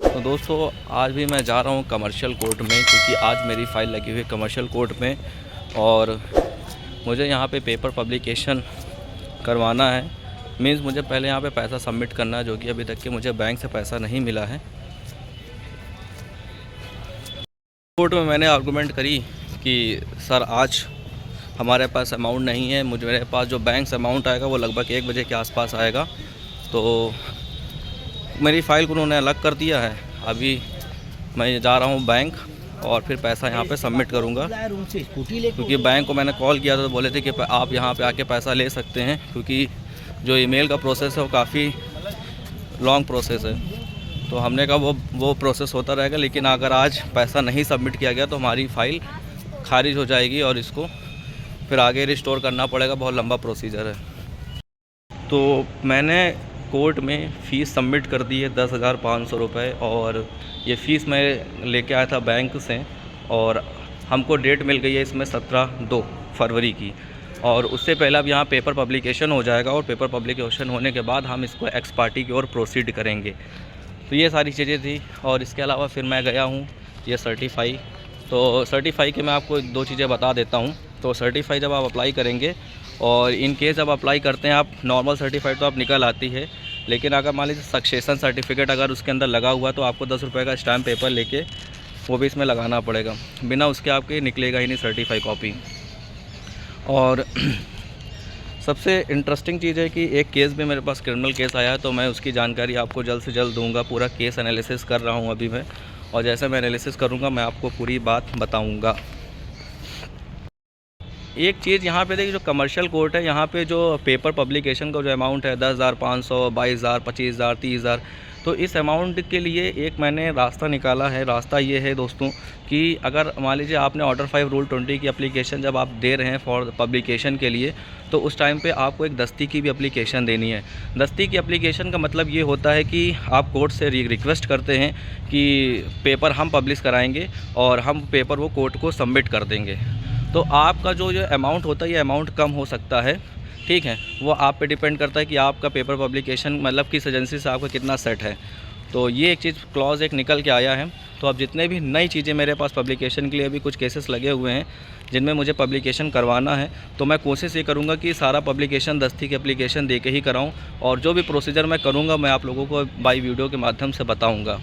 तो दोस्तों आज भी मैं जा रहा हूँ कमर्शियल कोर्ट में, क्योंकि आज मेरी फ़ाइल लगी हुई है कमर्शियल कोर्ट में और मुझे यहाँ पे पेपर पब्लिकेशन करवाना है। मीन्स मुझे पहले यहाँ पे पैसा सबमिट करना है, जो कि अभी तक के मुझे बैंक से पैसा नहीं मिला है। कोर्ट में मैंने आर्गूमेंट करी कि सर आज हमारे पास अमाउंट नहीं है, मुझे मेरे पास जो बैंक से अमाउंट आएगा वो लगभग 1 बजे के आसपास आएगा। तो मेरी फ़ाइल को उन्होंने अलग कर दिया है। अभी मैं जा रहा हूँ बैंक और फिर पैसा यहाँ पे सबमिट करूँगा, क्योंकि बैंक को मैंने कॉल किया था तो बोले थे कि आप यहाँ पे आके पैसा ले सकते हैं, क्योंकि जो ईमेल का प्रोसेस है वो काफ़ी लॉन्ग प्रोसेस है। तो हमने कहा वो प्रोसेस होता रहेगा, लेकिन अगर आज पैसा नहीं सबमिट किया गया तो हमारी फ़ाइल खारिज हो जाएगी और इसको फिर आगे रिस्टोर करना पड़ेगा। बहुत लंबा प्रोसीजर है। तो मैंने कोर्ट में फ़ीस सबमिट कर दी है 10,500 रुपये, और ये फ़ीस मैं लेके आया था बैंक से और हमको डेट मिल गई है इसमें 17 फरवरी की। और उससे पहले अब यहाँ पेपर पब्लिकेशन हो जाएगा और पेपर पब्लिकेशन होने के बाद हम इसको एक्स पार्टी की ओर प्रोसीड करेंगे। तो ये सारी चीज़ें थी। और इसके अलावा फिर मैं गया हूँ ये सर्टिफ़ाई। तो सर्टिफ़ाई के मैं आपको 2 चीज़ें बता देता हूँ। तो सर्टिफ़ाई जब आप अप्लाई करेंगे और इन केस जब अप्लाई करते हैं आप, नॉर्मल सर्टिफाइड तो आप निकल आती है, लेकिन अगर मान लीजिए सक्सेशन सर्टिफिकेट अगर उसके अंदर लगा हुआ तो आपको 10 रुपये का स्टैम्प पेपर लेके वो भी इसमें लगाना पड़ेगा। बिना उसके आपके निकलेगा ही नहीं सर्टिफाई कॉपी। और सबसे इंटरेस्टिंग चीज़ है कि एक केस भी मेरे पास क्रिमिनल केस आया है, तो मैं उसकी जानकारी आपको जल्द से जल्द दूंगा। पूरा केस एनालिसिस कर रहा हूं अभी मैं, और जैसे मैं एनालिसिस करूंगा मैं आपको पूरी बात बताऊंगा। एक चीज़ यहाँ पे देखिए, जो कमर्शियल कोर्ट है यहाँ पे जो पेपर पब्लिकेशन का जो अमाउंट है 10,500, 22,000, 25,000, 30,000, तो इस अमाउंट के लिए एक मैंने रास्ता निकाला है। रास्ता ये है दोस्तों कि अगर मान लीजिए आपने ऑर्डर 5 रूल 20 की एप्लीकेशन जब आप दे रहे हैं फॉर पब्लिकेशन के लिए, तो उस टाइम पे आपको एक दस्ती की भी एप्लीकेशन देनी है। दस्ती की एप्लीकेशन का मतलब ये होता है कि आप कोर्ट से रिक्वेस्ट करते हैं कि पेपर हम पब्लिश कराएँगे और हम पेपर वो कोर्ट को सबमिट कर देंगे। तो आपका जो ये अमाउंट होता है ये अमाउंट कम हो सकता है, ठीक है। वो आप पे डिपेंड करता है कि आपका पेपर पब्लिकेशन मतलब किस एजेंसी से आपका कितना सेट है। तो ये एक चीज़ क्लॉज एक निकल के आया है। तो अब जितने भी नई चीज़ें मेरे पास पब्लिकेशन के लिए अभी कुछ केसेस लगे हुए हैं जिनमें मुझे पब्लिकेशन करवाना है, तो मैं कोशिश ये करूँगा कि सारा पब्लिकेशन दस्ती की एप्लीकेशन दे के ही कराऊँ, और जो भी प्रोसीजर मैं करूँगा मैं आप लोगों को बाई वीडियो के माध्यम से बताऊँगा।